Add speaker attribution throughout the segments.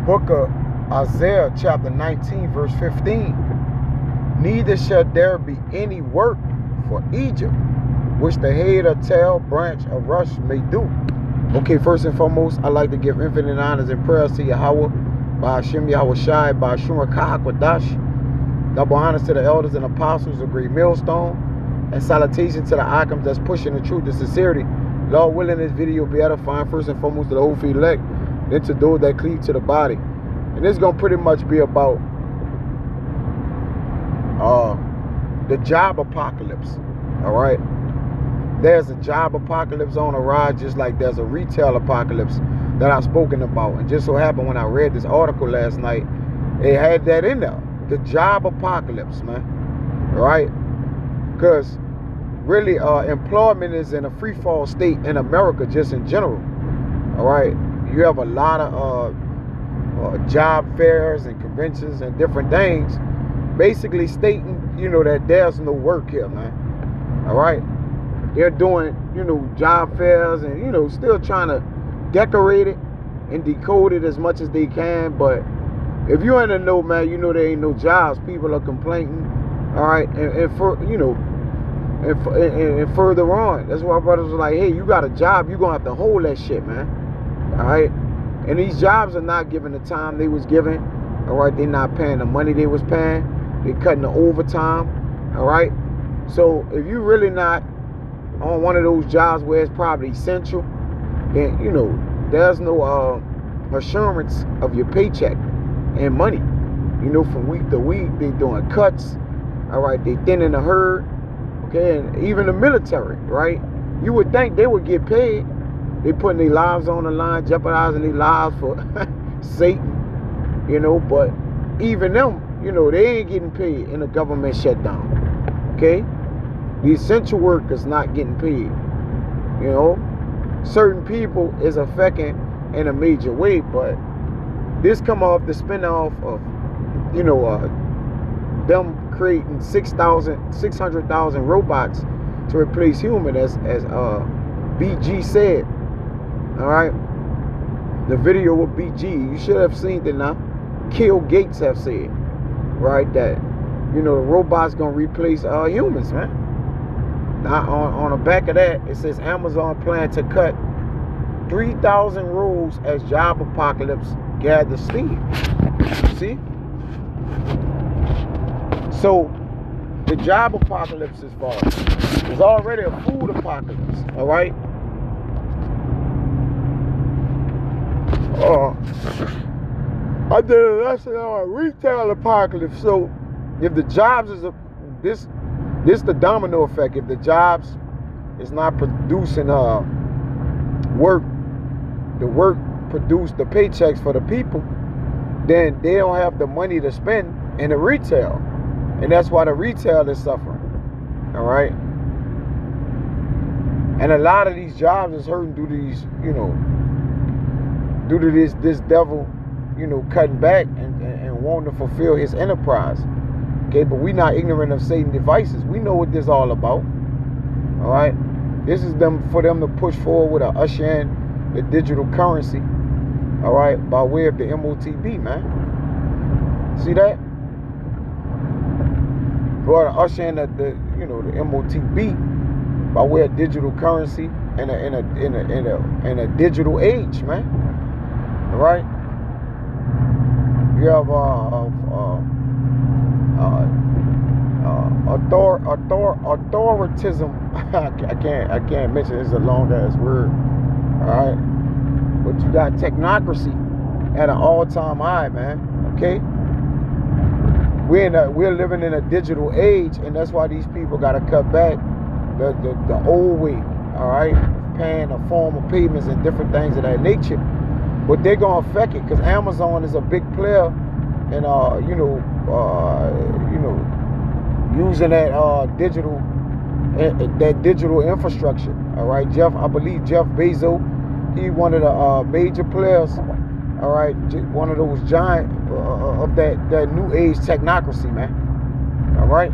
Speaker 1: book of Isaiah chapter 19 verse 15. Neither shall there be any work for Egypt, which the head or tail branch of Rush may do. Okay, first and foremost, I'd like to give infinite honors and prayers to Yahweh, by Hashem Yahweh Shai, by Hashem Kahakwadash. Double honors to the elders and apostles of Great Millstone, and salutation to the icons that's pushing the truth and sincerity. Lord willing, this video will be edifying first and foremost to the whole elect, then to those that cleave to the body. And it's going to pretty much be about the job apocalypse. All right, there's a job apocalypse on the rise, just like there's a retail apocalypse that I've spoken about. And just so happened when I read this article last night, it had that in there, the job apocalypse, man. All right, because really employment is in a free fall state in America, just in general. All right, you have a lot of job fairs and conventions and different things, basically stating, that there's no work here, man. All right, they're doing, job fairs and, still trying to decorate it and decode it as much as they can. But if you ain't in the know, man, there ain't no jobs. People are complaining. All right, and further on, that's why brothers are like, hey, you got a job, you're gonna have to hold that shit, man. All right, and these jobs are not given the time they was given. All right, they're not paying the money they was paying. They're cutting the overtime. All right, so if you really not on one of those jobs where it's probably essential, then there's no assurance of your paycheck and money. From week to week they doing cuts. All right, they thinning the herd. Okay, and even the military, right? You would think they would get paid. They putting their lives on the line, jeopardizing their lives for Satan, but even them, they ain't getting paid in a government shutdown. Okay? The essential workers not getting paid. Certain people is affecting in a major way, but this come off the spin-off of, them creating 600,000 robots to replace human, as BG said. All right, the video with BG, you should have seen it now. Bill Gates have said, right, that the robots gonna replace humans, man. Now on the back of that, it says Amazon plan to cut 3,000 roles as job apocalypse gathers steam. See? So the job apocalypse is far. There's already a food apocalypse. All right. I did a lesson on retail apocalypse. So if the jobs is this the domino effect. If the jobs is not producing work, the work produce the paychecks for the people, then they don't have the money to spend in the retail. And that's why the retail is suffering. All right. And a lot of these jobs is hurting due to these, due to this devil, cutting back and wanting to fulfill his enterprise. Okay, but we not ignorant of Satan's devices. We know what this is all about. All right. This is for them to push forward with a usher in the digital currency. All right, by way of the MOTB, man. See that? Or to usher in the MOTB by way of digital currency in a digital age, man. All right. You have authoritism. I can't mention, it's a long ass word. All right. But you got technocracy at an all-time high, man. Okay. We're living in a digital age, and that's why these people got to cut back the old way, all right, paying a form of payments and different things of that nature. But they're gonna affect it because Amazon is a big player, and using that digital infrastructure. All right, I believe Jeff Bezos, he one of the major players. All right, one of those giant of that new age technocracy, man. All right,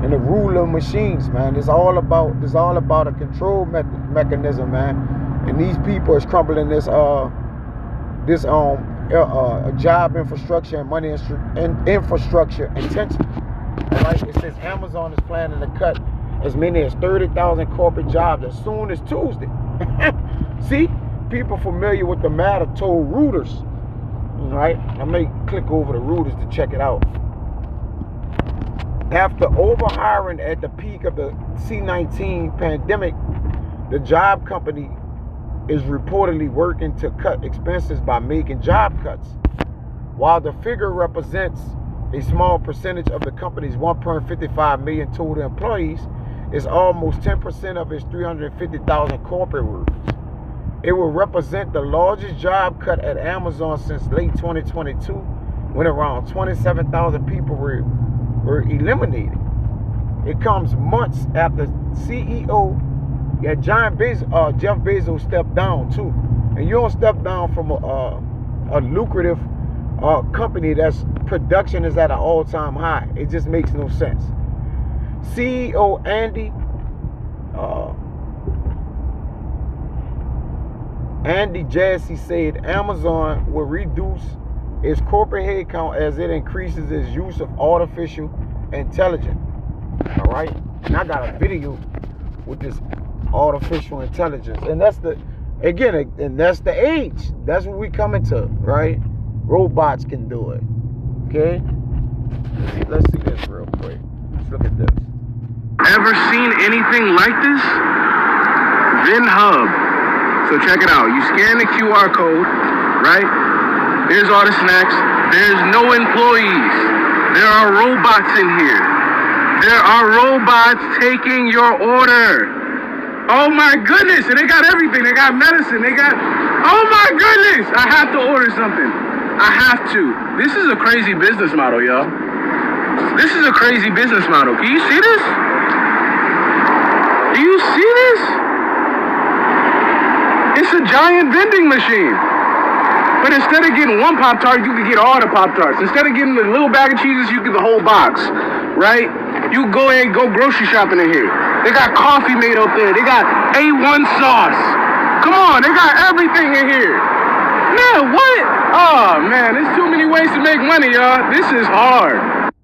Speaker 1: and the rule of machines, man. It's all about a control mechanism, man. And these people is crumbling this this job infrastructure and money infrastructure intention. All right, it says Amazon is planning to cut as many as 30,000 corporate jobs as soon as Tuesday. See, people familiar with the matter told Reuters. All right, I may click over to Reuters to check it out. After overhiring at the peak of the C-19 pandemic, the job company is reportedly working to cut expenses by making job cuts. While the figure represents a small percentage of the company's 1.55 million total employees, it's almost 10% of its 350,000 corporate workers. It will represent the largest job cut at Amazon since late 2022, when around 27,000 people were eliminated. It comes months after CEO Jeff Bezos stepped down too. And you don't step down from a lucrative company that's production is at an all-time high. It just makes no sense. CEO Andy Jassy said Amazon will reduce its corporate headcount as it increases its use of artificial intelligence. All right, and I got a video with this artificial intelligence, and that's the age. That's what we coming to, right? Robots can do it. Okay, let's see this real quick. Let's look at this.
Speaker 2: Ever seen anything like this? VinHub. So check it out. You scan the QR code, right? Here's all the snacks. There's no employees. There are robots in here. There are robots taking your order. Oh my goodness. And they got everything. They got medicine. They got, oh my goodness. I have to order something. I have to. This is a crazy business model, y'all. This is a crazy business model. Can you see this? Do you see this? It's a giant vending machine. But instead of getting one Pop-Tart, you can get all the Pop-Tarts. Instead of getting the little bag of cheeses, you get the whole box, right? You go ahead and go grocery shopping in here. They got coffee made up there. They got A1 sauce. Come on, they got everything in here. Man, what? Oh, man, there's too many ways to make money, y'all. This is hard.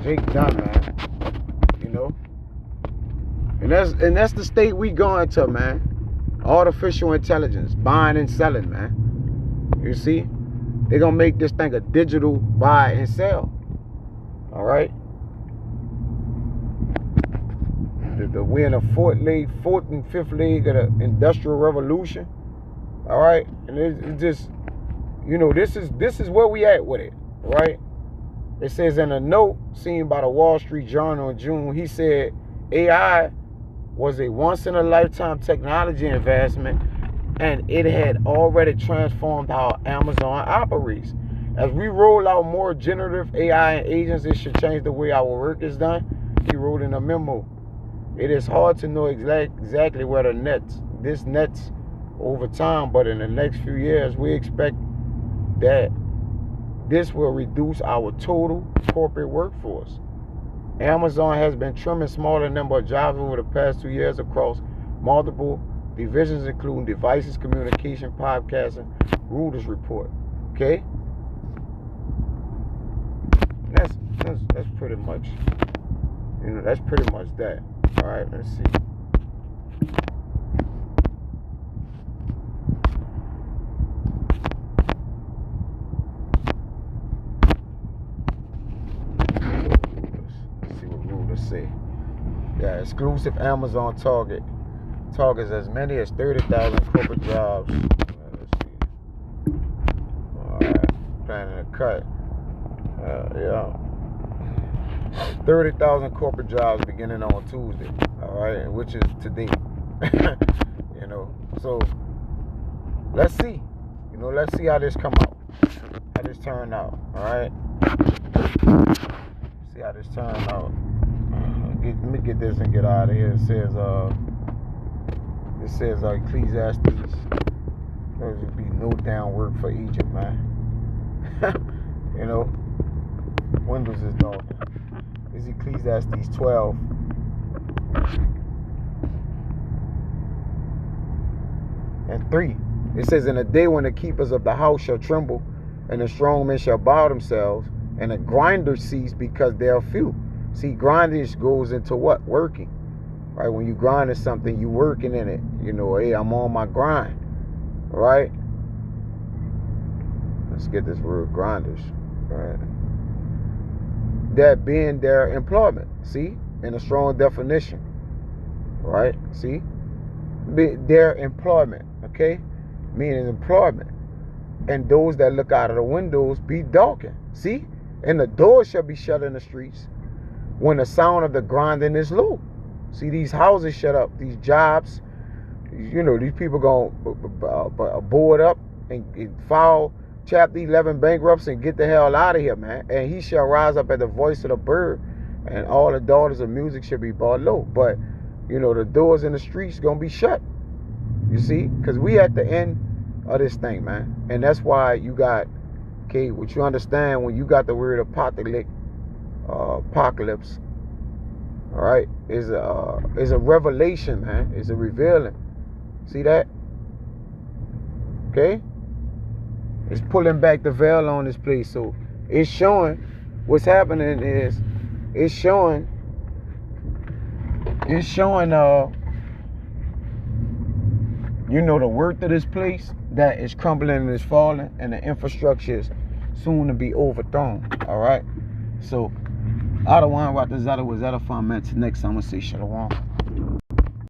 Speaker 1: Jake done, man. You know? And that's the state we going to, man. Artificial intelligence, buying and selling, man. You see? They're going to make this thing a digital buy and sell. All right? We're in a fourth and fifth leg of the Industrial Revolution. All right? And it just, you know, this is where we at with it, right? It says in a note seen by the Wall Street Journal in June, he said AI was a once-in-a-lifetime technology investment, and it had already transformed how Amazon operates. As we roll out more generative AI agents, it should change the way our work is done, he wrote in a memo. It is hard to know exactly where this nets over time, but in the next few years, we expect that this will reduce our total corporate workforce. Amazon has been trimming smaller number of jobs over the past 2 years across multiple divisions, including devices, communication, podcasting, Reuters report. Okay? That's pretty much, you know, that's pretty much that. All right, let's see. Say, yeah, exclusive Amazon targets as many as 30,000 corporate jobs. Let's see. All right, planning to cut. Yeah, 30,000 corporate jobs beginning on Tuesday. All right, which is today. You know, so let's see. You know, let's see how this come out. How this turn out. All right. See how this turn out. Let me get this and get out of here. It says Ecclesiastes, there will be no down work for Egypt, man. You know, Windows is dark. It's Ecclesiastes 12. And 3. It says, in a day when the keepers of the house shall tremble, and the strong men shall bow themselves, and the grinders cease because they are few. See, grinding goes into what? Working. Right? When you grinding something, you working in it. You know, hey, I'm on my grind. Right? Let's get this word grinders. Right? That being their employment. See? In a strong definition. Right? See? Their employment. Okay? Meaning employment. And those that look out of the windows be darkened. See? And the doors shall be shut in the streets when the sound of the grinding is low. See, these houses shut up, these jobs, you know, these people going to board up and file Chapter 11 bankruptcy and get the hell out of here, man. And he shall rise up at the voice of the bird, and all the daughters of music shall be brought low. But, you know, the doors in the streets going to be shut. You see? Because we at the end of this thing, man. And that's why you got, okay, what you understand when you got the word apocalypse, all right, is a revelation, man. It's a revealing. See that? Okay? It's pulling back the veil on this place. So it's showing what's happening is it's showing you know, the worth of this place that is crumbling and is falling, and the infrastructure is soon to be overthrown. All right. So I don't want to watch the Zeta was edifying. Next time I'm gonna say shalom.